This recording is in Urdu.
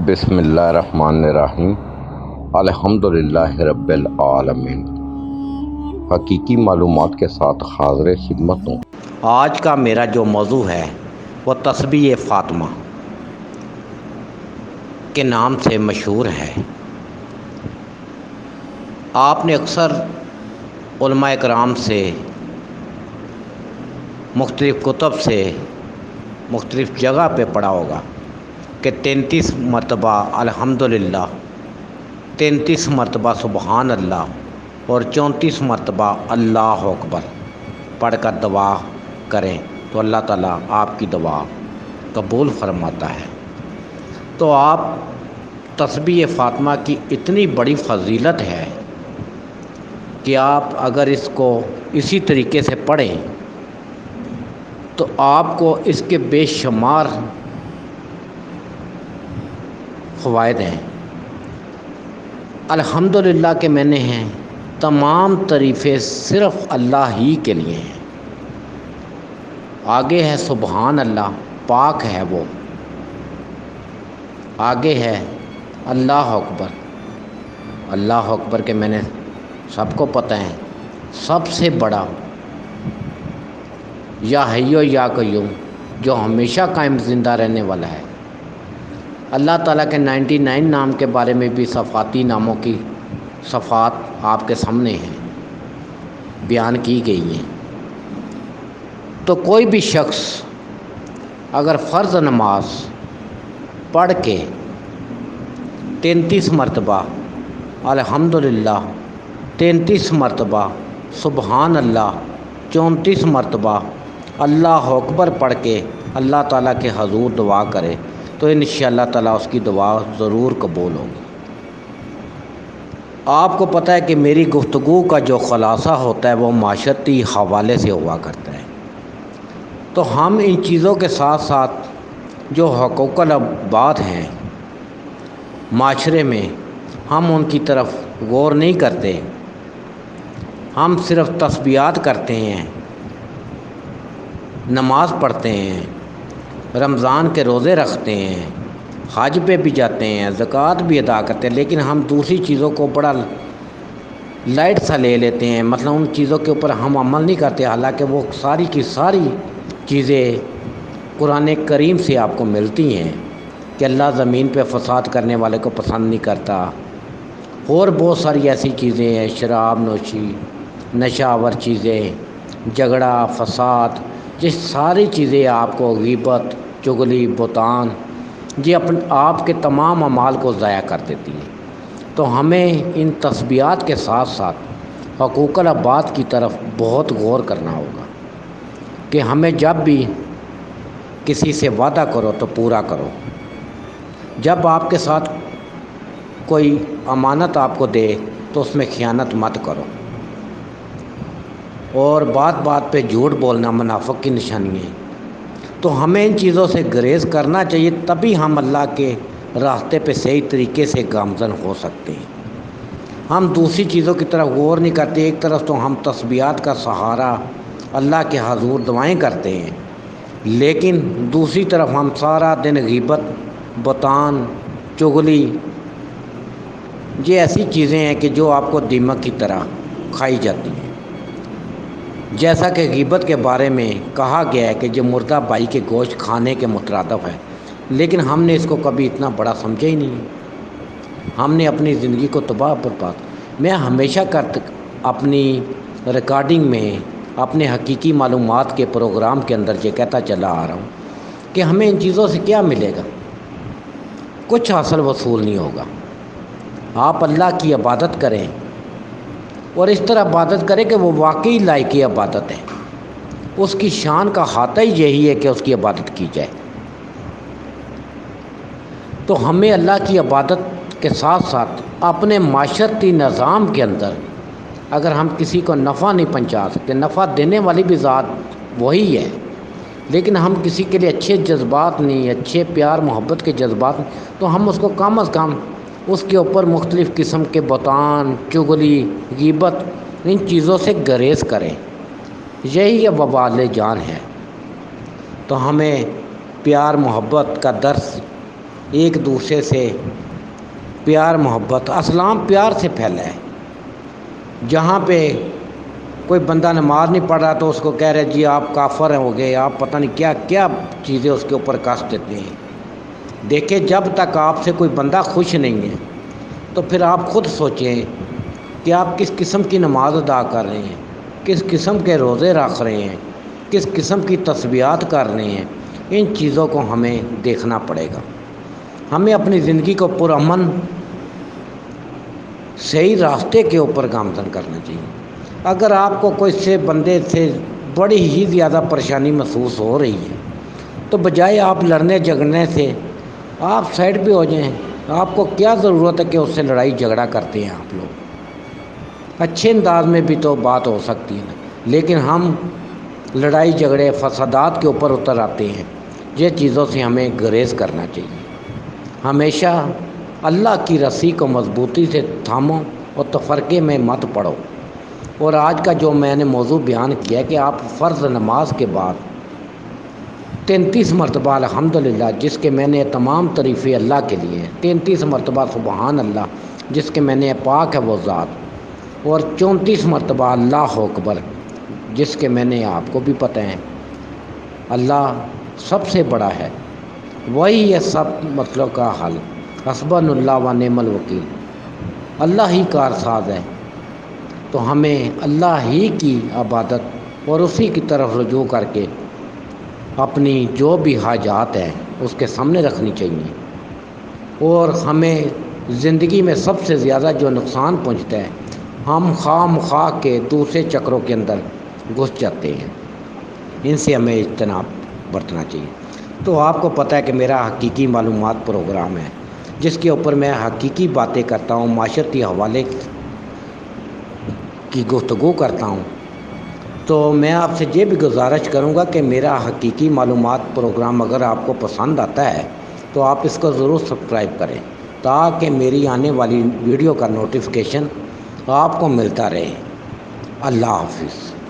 بسم اللہ الرحمن الرحیم۔ الحمدللہ رب العالمین۔ حقیقی معلومات کے ساتھ حاضر خدمت ہوں۔ آج کا میرا جو موضوع ہے وہ تسبیح فاطمہ کے نام سے مشہور ہے۔ آپ نے اکثر علماء کرام سے، مختلف کتب سے، مختلف جگہ پہ پڑھا ہوگا کہ 33 مرتبہ الحمدللہ، 33 مرتبہ سبحان اللہ اور 34 مرتبہ اللہ اکبر پڑھ کر دعا کریں تو اللہ تعالیٰ آپ کی دعا قبول فرماتا ہے۔ تو آپ تسبیح فاطمہ کی اتنی بڑی فضیلت ہے کہ آپ اگر اس کو اسی طریقے سے پڑھیں تو آپ کو اس کے بے شمار فوائد ہیں۔ الحمدللہ کے معنی ہیں تمام تعریفیں صرف اللہ ہی کے لیے ہیں۔ آگے ہے سبحان اللہ، پاک ہے وہ۔ آگے ہے اللہ اکبر۔ اللہ اکبر کے معنی سب کو پتہ ہے، سب سے بڑا یا حیو یا قیوم، جو ہمیشہ قائم زندہ رہنے والا ہے۔ اللہ تعالیٰ کے 99 نام کے بارے میں بھی صفاتی ناموں کی صفات آپ کے سامنے ہیں، بیان کی گئی ہیں۔ تو کوئی بھی شخص اگر فرض نماز پڑھ کے 33 مرتبہ الحمدللہ، 33 مرتبہ سبحان اللہ، 34 مرتبہ اللہ اکبر پڑھ کے اللہ تعالیٰ کے حضور دعا کرے تو انشاءاللہ تعالیٰ اس کی دعا ضرور قبول ہوگی۔ آپ کو پتہ ہے کہ میری گفتگو کا جو خلاصہ ہوتا ہے وہ معاشرتی حوالے سے ہوا کرتا ہے، تو ہم ان چیزوں کے ساتھ ساتھ جو حقوق العباد ہیں معاشرے میں، ہم ان کی طرف غور نہیں کرتے۔ ہم صرف تسبیحات کرتے ہیں، نماز پڑھتے ہیں، رمضان کے روزے رکھتے ہیں، حج پہ بھی جاتے ہیں، زکوٰۃ بھی ادا کرتے ہیں، لیکن ہم دوسری چیزوں کو بڑا لائٹ سا لے لیتے ہیں، مطلب ان چیزوں کے اوپر ہم عمل نہیں کرتے، حالانکہ وہ ساری کی ساری چیزیں قرآن کریم سے آپ کو ملتی ہیں کہ اللہ زمین پہ فساد کرنے والے کو پسند نہیں کرتا، اور بہت ساری ایسی چیزیں ہیں، شراب نوشی، نشہ آور چیزیں، جھگڑا، فساد، یہ ساری چیزیں آپ کو غیبت، چغلی، بہتان، یہ آپ کے تمام اعمال کو ضائع کر دیتی ہیں۔ تو ہمیں ان تسبیحات کے ساتھ ساتھ حقوق العباد کی طرف بہت غور کرنا ہوگا کہ ہمیں جب بھی کسی سے وعدہ کرو تو پورا کرو۔ جب آپ کے ساتھ کوئی امانت آپ کو دے تو اس میں خیانت مت کرو، اور بات بات پہ جھوٹ بولنا منافق کی نشانی ہے۔ تو ہمیں ان چیزوں سے گریز کرنا چاہیے، تبھی ہم اللہ کے راستے پہ صحیح طریقے سے گامزن ہو سکتے ہیں۔ ہم دوسری چیزوں کی طرف غور نہیں کرتے، ایک طرف تو ہم تسبیحات کا سہارا اللہ کے حضور دعائیں کرتے ہیں، لیکن دوسری طرف ہم سارا دن غیبت، بہتان، چغلی، یہ ایسی چیزیں ہیں کہ جو آپ کو دیمک کی طرح کھائی جاتی ہیں۔ جیسا کہ غیبت کے بارے میں کہا گیا ہے کہ جو مردہ بھائی کے گوشت کھانے کے مترادف ہے، لیکن ہم نے اس کو کبھی اتنا بڑا سمجھا ہی نہیں۔ ہم نے اپنی زندگی کو تباہ برباد۔ میں ہمیشہ اپنی ریکارڈنگ میں، اپنے حقیقی معلومات کے پروگرام کے اندر یہ کہتا چلا آ رہا ہوں کہ ہمیں ان چیزوں سے کیا ملے گا؟ کچھ حاصل وصول نہیں ہوگا۔ آپ اللہ کی عبادت کریں اور اس طرح عبادت کریں کہ وہ واقعی لائق عبادت ہے، اس کی شان کا احاطہ ہی یہی ہے کہ اس کی عبادت کی جائے۔ تو ہمیں اللہ کی عبادت کے ساتھ ساتھ اپنے معاشرتی نظام کے اندر اگر ہم کسی کو نفع نہیں پہنچا سکتے، نفع دینے والی بھی ذات وہی ہے، لیکن ہم کسی کے لیے اچھے جذبات نہیں، اچھے پیار محبت کے جذبات نہیں، تو ہم اس کو کم از کم اس کے اوپر مختلف قسم کے بہتان، چغلی، غیبت، ان چیزوں سے گریز کریں۔ یہی وبال جان ہے۔ تو ہمیں پیار محبت کا درس ایک دوسرے سے پیار محبت، اسلام پیار سے پھیلا ہے۔ جہاں پہ کوئی بندہ نماز نہیں پڑھ رہا تو اس کو کہہ رہے جی آپ کافر ہو گئے، آپ پتہ نہیں کیا کیا چیزیں اس کے اوپر کس دیتے ہیں۔ دیکھیں جب تک آپ سے کوئی بندہ خوش نہیں ہے تو پھر آپ خود سوچیں کہ آپ کس قسم کی نماز ادا کر رہے ہیں، کس قسم کے روزے رکھ رہے ہیں، کس قسم کی تسبیحات کر رہے ہیں۔ ان چیزوں کو ہمیں دیکھنا پڑے گا۔ ہمیں اپنی زندگی کو پرامن صحیح راستے کے اوپر گامزن کرنا چاہیے۔ اگر آپ کو کوئی سے بندے سے بڑی ہی زیادہ پریشانی محسوس ہو رہی ہے تو بجائے آپ لڑنے جھگڑنے سے آپ سائڈ پہ ہو جائیں۔ آپ کو کیا ضرورت ہے کہ اس سے لڑائی جھگڑا کرتے ہیں آپ لوگ؟ اچھے انداز میں بھی تو بات ہو سکتی ہے نا، لیکن ہم لڑائی جھگڑے فسادات کے اوپر اتر آتے ہیں۔ یہ چیزوں سے ہمیں گریز کرنا چاہیے۔ ہمیشہ اللہ کی رسی کو مضبوطی سے تھامو اور تفرقے میں مت پڑو۔ اور آج کا جو میں نے موضوع بیان کیا کہ آپ فرض نماز کے بعد 33 مرتبہ الحمدللہ، جس کے میں نے تمام تعریفیں اللہ کے لیے ہیں، 33 مرتبہ سبحان اللہ جس کے میں نے پاک ہے وہ ذات، اور 34 مرتبہ اللہ اکبر جس کے میں نے آپ کو بھی پتہ ہے اللہ سب سے بڑا ہے، وہی ہے سب مسئلوں کا حل، حسبنا اللہ و نعم الوکیل، اللہ ہی کارساز ہے۔ تو ہمیں اللہ ہی کی عبادت اور اسی کی طرف رجوع کر کے اپنی جو بھی حاجات ہیں اس کے سامنے رکھنی چاہیے۔ اور ہمیں زندگی میں سب سے زیادہ جو نقصان پہنچتا ہے، ہم خواہ مخواہ کے دوسرے چکروں کے اندر گھس جاتے ہیں، ان سے ہمیں اجتناب برتنا چاہیے۔ تو آپ کو پتہ ہے کہ میرا حقیقی معلومات پروگرام ہے جس کے اوپر میں حقیقی باتیں کرتا ہوں، معاشرتی حوالے کی گفتگو کرتا ہوں۔ تو میں آپ سے یہ بھی گزارش کروں گا کہ میرا حقیقی معلومات پروگرام اگر آپ کو پسند آتا ہے تو آپ اس کو ضرور سبسکرائب کریں تاکہ میری آنے والی ویڈیو کا نوٹیفیکیشن آپ کو ملتا رہے۔ اللہ حافظ۔